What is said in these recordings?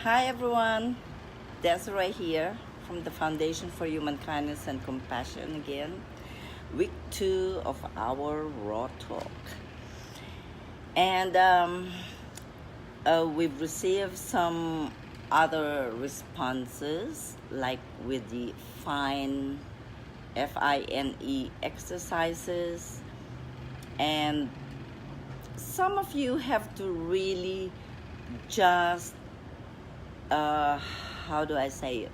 Hi everyone, Desiree here from the Foundation for Human Kindness and Compassion again. Week 2 of our Raw Talk. And we've received some other responses, like with the FINE, FINE exercises. And some of you have to really just how do I say it?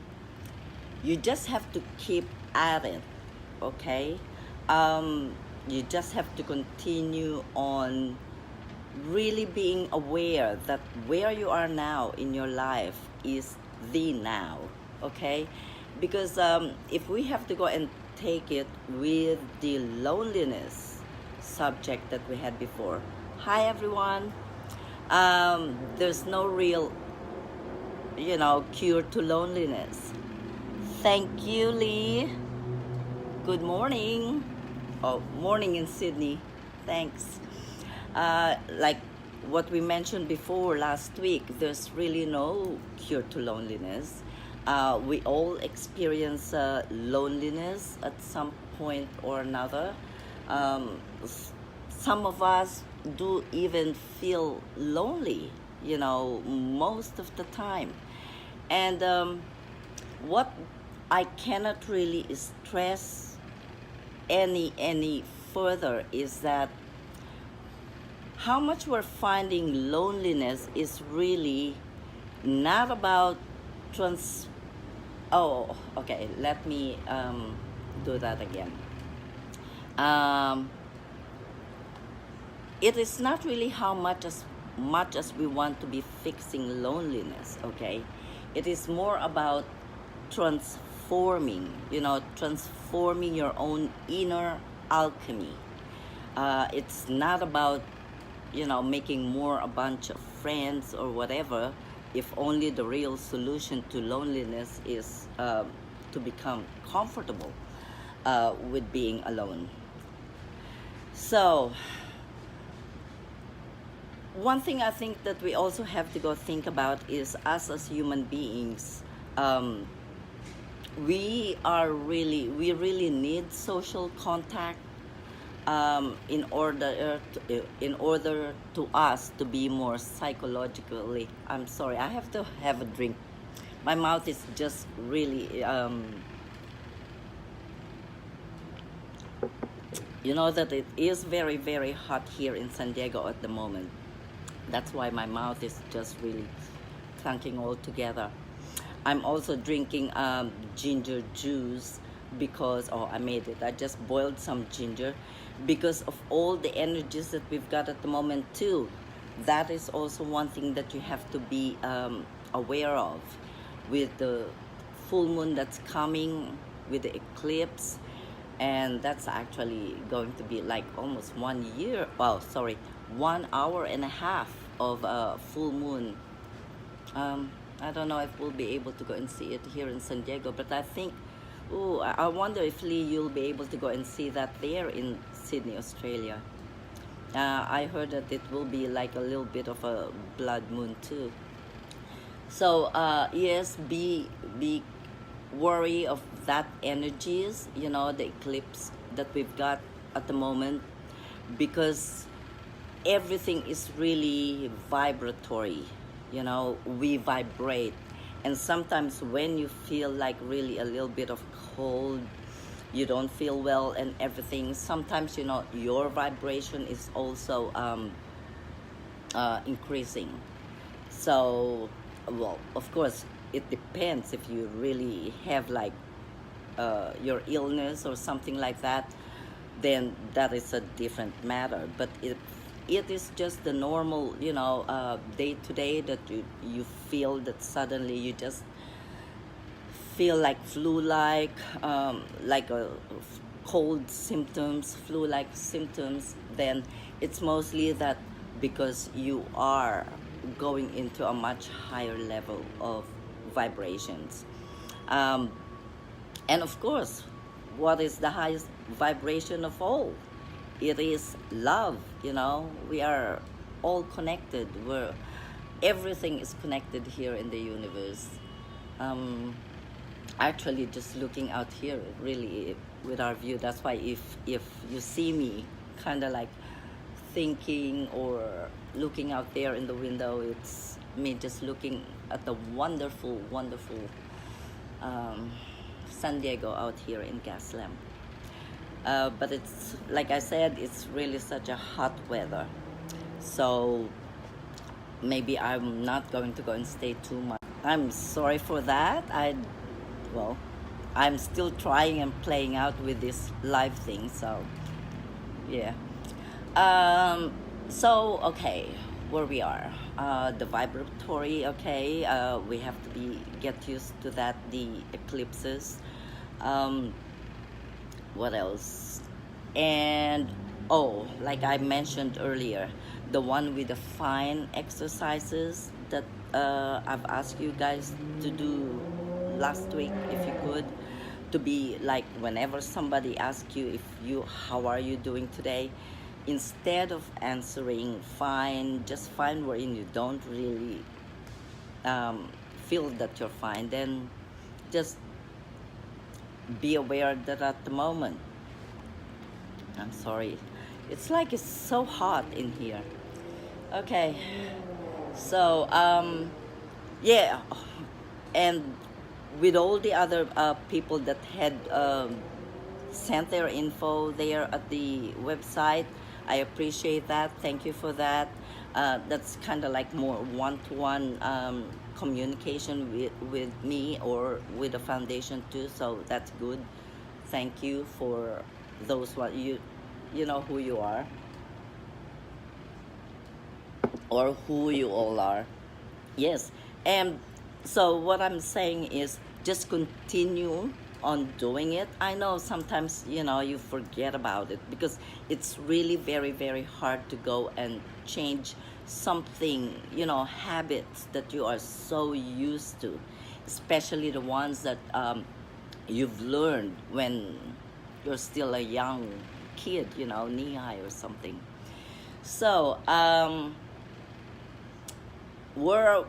You just have to keep at it, okay? You just have to continue on really being aware that where you are now in your life is the now, okay? Because if we have to go and take it with the loneliness subject that we had before. Hi everyone. There's no real cure to loneliness. Thank you, Lee. Good morning. Oh, morning in Sydney. Thanks. Like what we mentioned before last week, there's really no cure to loneliness. We all experience loneliness at some point or another. Some of us do even feel lonely, most of the time. And what I cannot really stress any further is that how much we're finding loneliness is really not about oh, okay, let me do that again. It is not really how much as we want to be fixing loneliness, okay? It is more about transforming your own inner alchemy. It's not about, making a bunch of friends or whatever, if only the real solution to loneliness is to become comfortable with being alone. So, one thing I think that we also have to go think about is us as human beings. We really need social contact in order to us to be more psychologically. I'm sorry, I have to have a drink. My mouth is just really that it is very, very hot here in San Diego at the moment. That's why my mouth is just really clunking all together. I'm also drinking ginger juice because, I made it. I just boiled some ginger because of all the energies that we've got at the moment too. That is also one thing that you have to be aware of with the full moon that's coming, with the eclipse. And that's actually going to be like almost 1 year. 1 hour and a half of full moon. I don't know if we'll be able to go and see it here in San Diego, but I think, I wonder if Lee, you'll be able to go and see that there in Sydney, Australia. I heard that it will be like a little bit of a blood moon too. So yes, be worry of that energies, the eclipse that we've got at the moment, because everything is really vibratory. We vibrate, and sometimes when you feel like really a little bit of cold, you don't feel well and everything, sometimes your vibration is also increasing. So, well, of course it depends. If you really have like your illness or something like that, then that is a different matter. But it is just the normal, day to day that you feel that suddenly you just feel like flu-like, like a cold symptoms, flu-like symptoms, then it's mostly that because you are going into a much higher level of vibrations. And of course, what is the highest vibration of all? It is love. We are all connected. everything is connected here in the universe. um, Actually, just looking out here, really, with our view, that's why if you see me kind of like thinking or looking out there in the window, it's me just looking at the wonderful, wonderful um, San Diego out here in Gaslamp. But it's like I said, it's really such a hot weather, so maybe I'm not going to go and stay too much. I'm sorry for that. Well, I'm still trying and playing out with this live thing, so yeah. So okay, where we are, the vibratory. Okay, we have to get used to that. The eclipses. Um, what else? And oh, like I mentioned earlier, the one with the fine exercises that I've asked you guys to do last week, if you could, to be like whenever somebody asks you if you how are you doing today, instead of answering fine, just fine, wherein you don't really feel that you're fine, then just be aware that at the moment, I'm sorry, it's like it's so hot in here. Okay, so yeah, and with all the other people that had sent their info there at the website, I appreciate that. Thank you for that. That's kind of like more one-to-one communication with me or with the foundation too, so that's good. Thank you for those what you know who you are, or who you all are. Yes, and so what I'm saying is just continue on doing it. I know sometimes you forget about it because it's really very, very hard to go and change something, habits that you are so used to, especially the ones that you've learned when you're still a young kid, knee high or something. So we're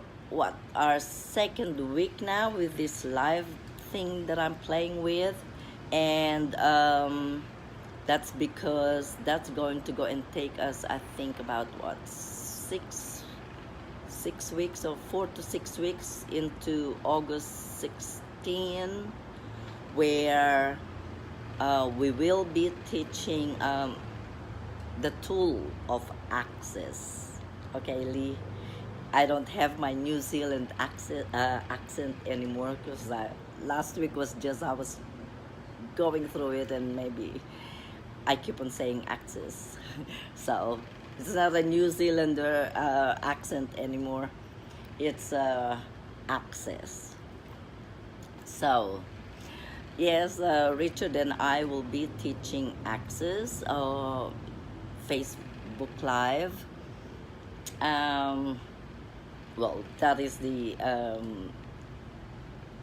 our second week now with this live thing that I'm playing with, and that's because that's going to go and take us, I think, about what, 6 weeks or 4 to 6 weeks into August 16, where we will be teaching the tool of access. Okay, Lee, I don't have my New Zealand accent anymore, because last week was just I was going through it, and maybe I keep on saying access. So it's not a New Zealander accent anymore. It's access. So yes, Richard and I will be teaching access, Facebook Live. Well, that is the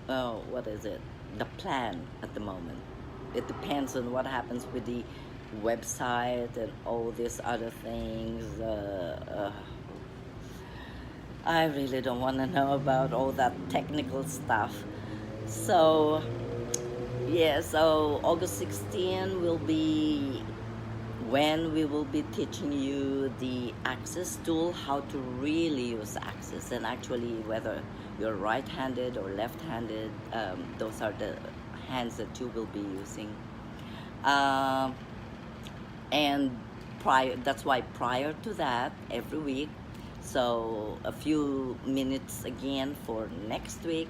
what is it? The plan at the moment. It depends on what happens with the website and all these other things. I really don't want to know about all that technical stuff. So yeah, so August 16 will be when we will be teaching you the access tool, how to really use access, and actually whether you're right-handed or left-handed, those are the hands that you will be using. And that's why prior to that, every week, so a few minutes again for next week,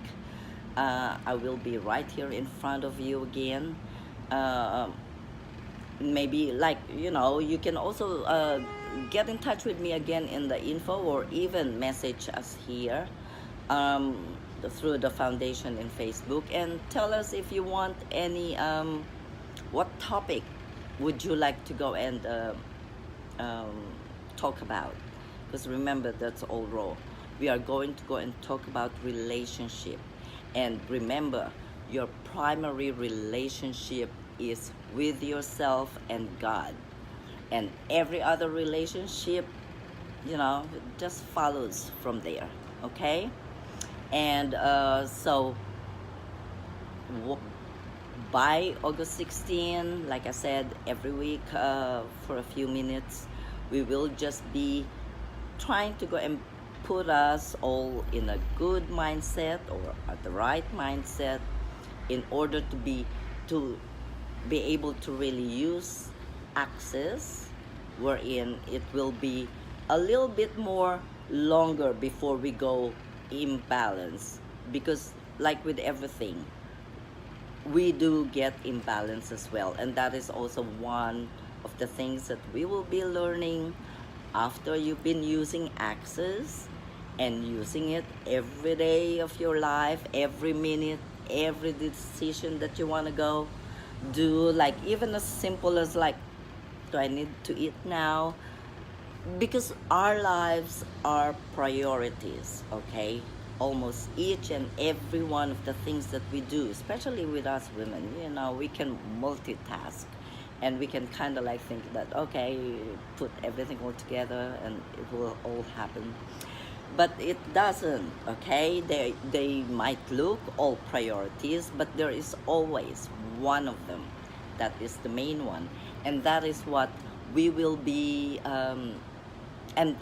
I will be right here in front of you again. Maybe you can also get in touch with me again in the info, or even message us here through the foundation in Facebook, and tell us if you want any what topic would you like to go and talk about, because remember, that's all raw. We are going to go and talk about relationship, and remember, your primary relationship is with yourself and God, and every other relationship you know, it just follows from there. Okay, and so w- by August 16, like I said, every week for a few minutes, we will just be trying to go and put us all in a good mindset or at the right mindset in order to be able to really use Access, wherein it will be a little bit more longer before we go imbalance, because like with everything, we do get imbalance as well, and that is also one of the things that we will be learning after you've been using Access and using it every day of your life, every minute, every decision that you want to go do, like even as simple as like, do I need to eat now? Because our lives are priorities, okay? Almost each and every one of the things that we do, especially with us women, you know, we can multitask and we can kind of like think that, okay, put everything all together and it will all happen. But it doesn't, okay? They might look all priorities, but there is always one of them that is the main one, and that is what we will be and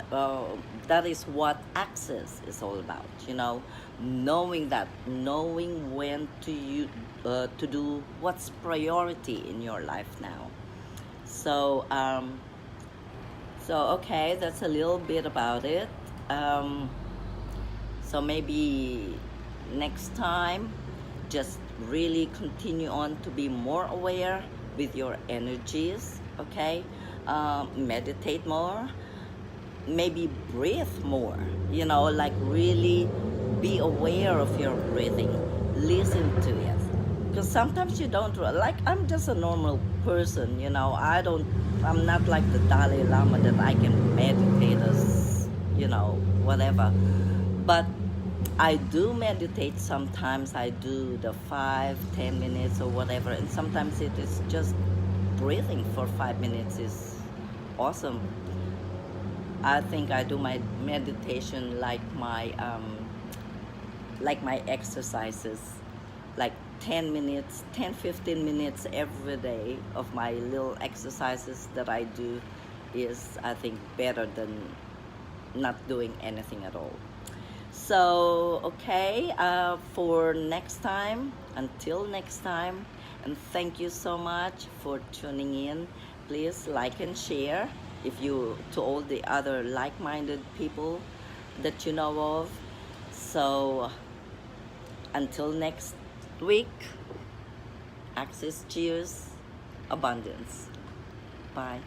that is what Access is all about, you know, knowing when to do what's priority in your life now. So okay, that's a little bit about it. um, so maybe next time, just really continue on to be more aware with your energies, okay? Meditate more, maybe breathe more, you know, like really be aware of your breathing, listen to it. Because sometimes you don't, like, I'm just a normal person, you know, I'm not like the Dalai Lama that I can meditate as, you know, whatever. But I do meditate sometimes. I do the 5-10 minutes or whatever, and sometimes it is just breathing for 5 minutes is awesome. I think I do my meditation like my exercises, like 10 minutes, 10-15 minutes every day of my little exercises that I do is, I think, better than not doing anything at all. So, okay, for next time, until next time, and thank you so much for tuning in. Please like and share if you to all the other like-minded people that you know of. So, until next week, Access, cheers, abundance. Bye.